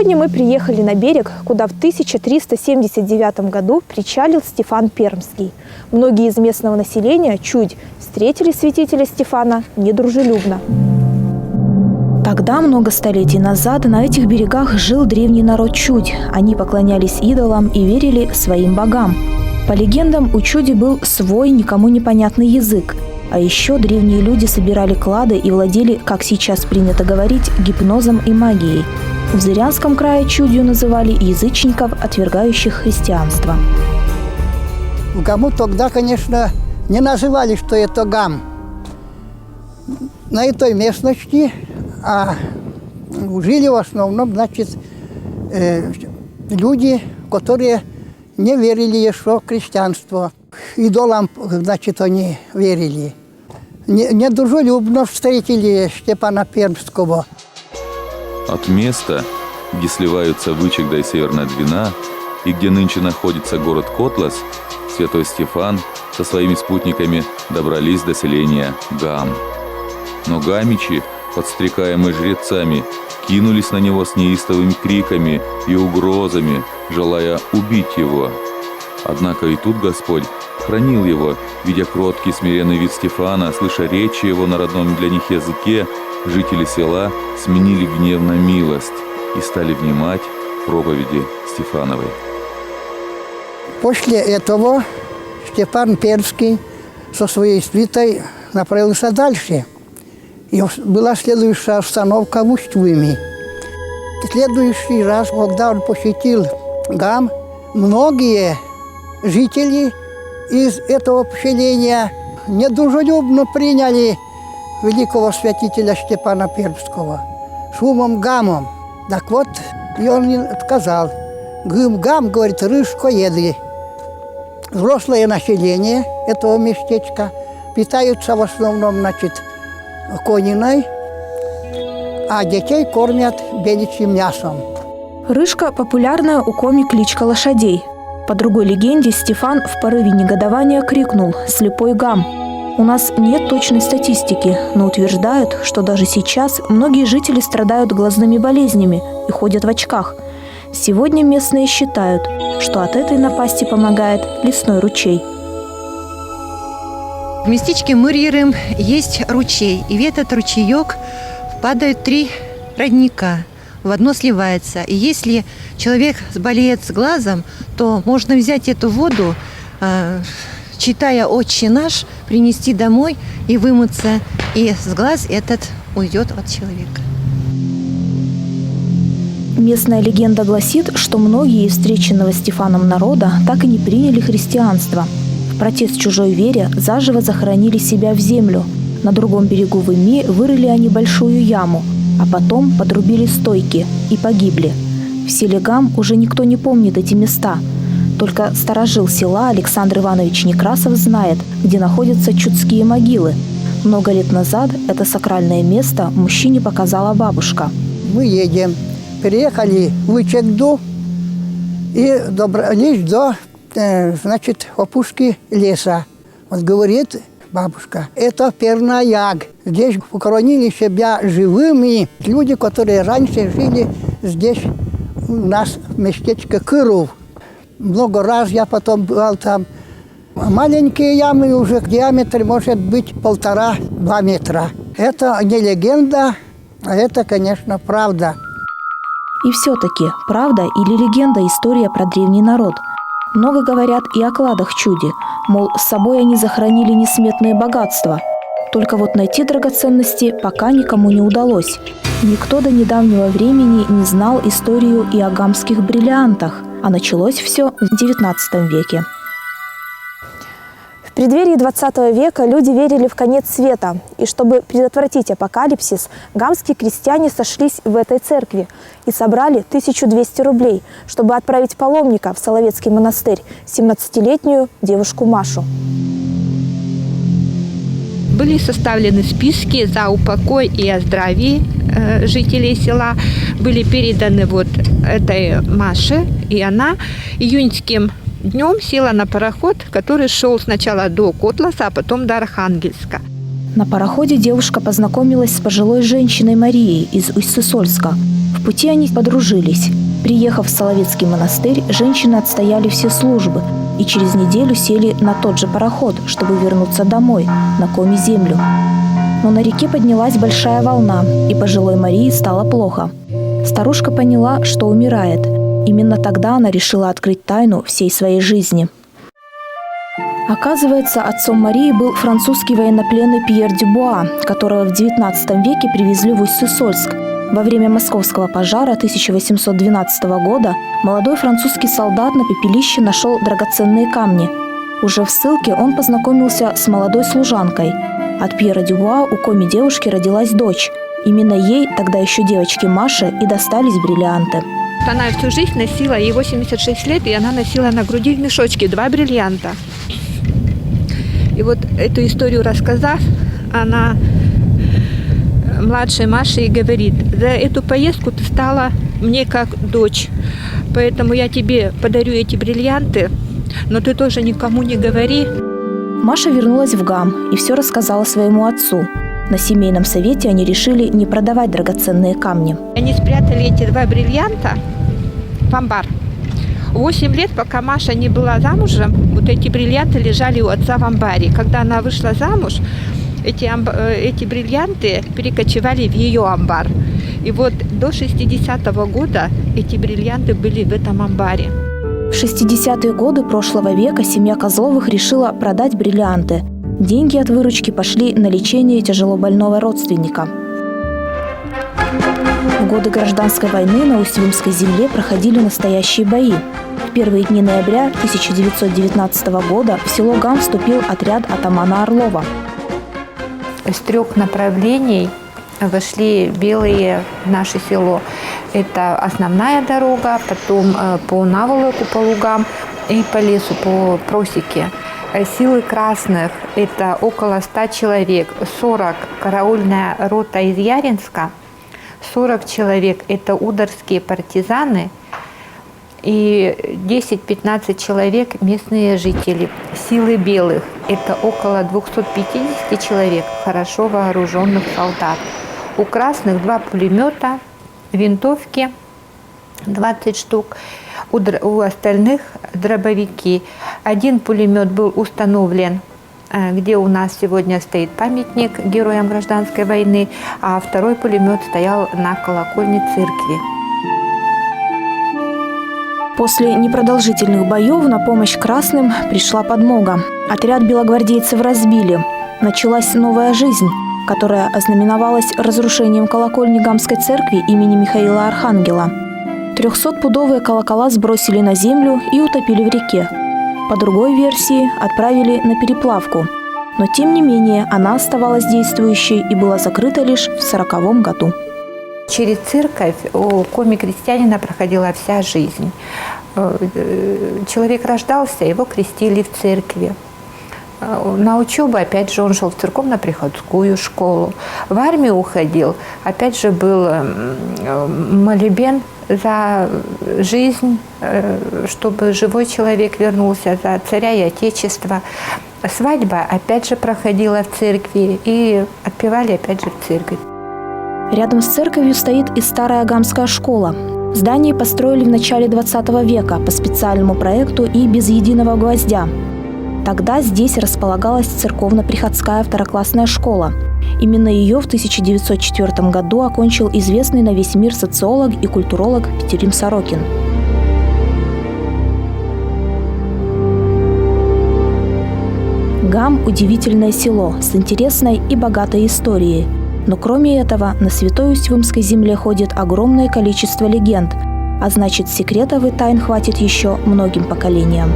Сегодня мы приехали на берег, куда в 1379 году причалил Стефан Пермский. Многие из местного населения чуть встретили святителя Стефана недружелюбно. Тогда, много столетий назад, на этих берегах жил древний народ Чудь. Они поклонялись идолам и верили своим богам. По легендам, у Чуди был свой, никому непонятный язык. А еще древние люди собирали клады и владели, как сейчас принято говорить, гипнозом и магией. В Зырянском крае Чудью называли язычников, отвергающих христианство. В Гаму тогда, конечно, не называли, что это Гам. На этой местности жили в основном, значит, люди, которые не верили еще в христианство. Идолам, значит, они верили. Недружелюбно встретили Степана Пермского. От места, где сливаются Вычегда и Северная Двина, и где нынче находится город Котлас, святой Стефан со своими спутниками добрались до селения Гам. Но гамичи, подстрекаемые жрецами, кинулись на него с неистовыми криками и угрозами, желая убить его. Однако и тут Господь хранил его, видя кроткий смиренный вид Стефана, слыша речи его на родном для них языке, жители села сменили гнев на милость и стали внимать проповеди Стефановой. После этого Стефан Пермский со своей свитой направился дальше. И была следующая остановка в Усть-Выми. В следующий раз, когда он посетил Гам, многие жители из этого поселения недружелюбно приняли великого святителя Степана Пермского шумом Гамом. Так вот, и он не отказал. Гам, говорит, рыжкоеды. Взрослое население этого местечка питаются в основном, значит, кониной, а детей кормят беличьим мясом. Рыжка – популярная у коми кличка лошадей. По другой легенде, Стефан в порыве негодования крикнул «Слепой Гам!». У нас нет точной статистики, но утверждают, что даже сейчас многие жители страдают глазными болезнями и ходят в очках. Сегодня местные считают, что от этой напасти помогает лесной ручей. В местечке Мырьерым есть ручей, и в этот ручеек впадают 3 родника. В одно сливается. И если человек болеет с глазом, то можно взять эту воду, читая «Отче наш», принести домой и вымыться, и с глаз этот уйдет от человека. Местная легенда гласит, что многие из встреченного Стефаном народа так и не приняли христианство. В протест чужой вере заживо захоронили себя в землю. На другом берегу Выми вырыли они большую яму, а потом подрубили стойки и погибли. В селе Гам уже никто не помнит эти места. Только старожил села Александр Иванович Некрасов знает, где находятся чудские могилы. Много лет назад это сакральное место мужчине показала бабушка. Мы едем. Приехали в Вычегду и добрались до, значит, опушки леса. Вот говорит бабушка, это Пернаяг. Здесь похоронили себя живыми люди, которые раньше жили здесь, у нас в местечке Кыров. Много раз я потом бывал там. Маленькие ямы уже диаметр может быть 1,5–2 метра. Это не легенда, а это, конечно, правда. И все-таки, правда или легенда история про древний народ? Много говорят и о кладах Чуди, мол, с собой они захоронили несметные богатства. Только вот найти драгоценности пока никому не удалось. Никто до недавнего времени не знал историю и о гамских бриллиантах, а началось все в XIX веке. В преддверии 20 века люди верили в конец света. И чтобы предотвратить апокалипсис, гамские крестьяне сошлись в этой церкви и собрали 1200 рублей, чтобы отправить паломника в Соловецкий монастырь, 17-летнюю девушку Машу. Были составлены списки за упокой и о здравии жителей села. Были переданы вот этой Маше, и она июньским днем села на пароход, который шел сначала до Котласа, а потом до Архангельска. На пароходе девушка познакомилась с пожилой женщиной Марией из Усть-Сысольска. В пути они подружились. Приехав в Соловецкий монастырь, женщины отстояли все службы и через неделю сели на тот же пароход, чтобы вернуться домой, на Коми-землю. Но на реке поднялась большая волна, и пожилой Марии стало плохо. Старушка поняла, что умирает. Именно тогда она решила открыть тайну всей своей жизни. Оказывается, отцом Марии был французский военнопленный Пьер Дюбуа, которого в XIX веке привезли в Усть-Сысольск. Во время московского пожара 1812 года молодой французский солдат на пепелище нашел драгоценные камни. Уже в ссылке он познакомился с молодой служанкой. От Пьера Дюбуа у Коми-девушки родилась дочь. Именно ей, тогда еще девочке Маше, и достались бриллианты. Она всю жизнь носила, ей 86 лет, и она носила на груди в мешочке 2 бриллианта. И вот эту историю рассказав, она младшей Маше и говорит: за эту поездку ты стала мне как дочь, поэтому я тебе подарю эти бриллианты, но ты тоже никому не говори. Маша вернулась в ГАМ и все рассказала своему отцу. На семейном совете они решили не продавать драгоценные камни. Они спрятали эти 2 бриллианта в амбар. 8 лет, пока Маша не была замужем, вот эти бриллианты лежали у отца в амбаре. Когда она вышла замуж, эти бриллианты перекочевали в ее амбар. И вот до 60-го года эти бриллианты были в этом амбаре. В 60-е годы прошлого века семья Козловых решила продать бриллианты. Деньги от выручки пошли на лечение тяжелобольного родственника. В годы гражданской войны на Усть-Вымской земле проходили настоящие бои. В первые дни ноября 1919 года в село ГАМ вступил отряд атамана Орлова. С 3 направлений вошли белые в наше село. Это основная дорога, потом по наволоку, по лугам и по лесу, по просеке. Силы красных – это около 100 человек, 40 – караульная рота из Яринска, 40 человек – это ударские партизаны, и 10-15 человек – местные жители. Силы белых – это около 250 человек, хорошо вооруженных солдат. У красных 2 пулемета, винтовки 20 штук, у остальных дробовики. 1 пулемет был установлен, где у нас сегодня стоит памятник героям гражданской войны, а 2 пулемет стоял на колокольне церкви. После непродолжительных боев на помощь красным пришла подмога. Отряд белогвардейцев разбили. Началась новая жизнь, которая ознаменовалась разрушением колокольни Гамской церкви имени Михаила Архангела. 300-пудовые колокола сбросили на землю и утопили в реке. По другой версии, отправили на переплавку. Но тем не менее она оставалась действующей и была закрыта лишь в 1940 году. Через церковь у коми-крестьянина проходила вся жизнь. Человек рождался, его крестили в церкви. На учебу, опять же, он шел в церковно-приходскую школу. В армию уходил, опять же, был молебен за жизнь, чтобы живой человек вернулся, за царя и отечество. Свадьба, опять же, проходила в церкви и отпевали, опять же, в церкви. Рядом с церковью стоит и старая гамская школа. Здание построили в начале 20 века по специальному проекту и без единого гвоздя. Тогда здесь располагалась церковно-приходская второклассная школа. Именно ее в 1904 году окончил известный на весь мир социолог и культуролог Петерим Сорокин. ГАМ – удивительное село с интересной и богатой историей. Но кроме этого, на Святой Усть-Вымской земле ходит огромное количество легенд, а значит, секретов и тайн хватит еще многим поколениям.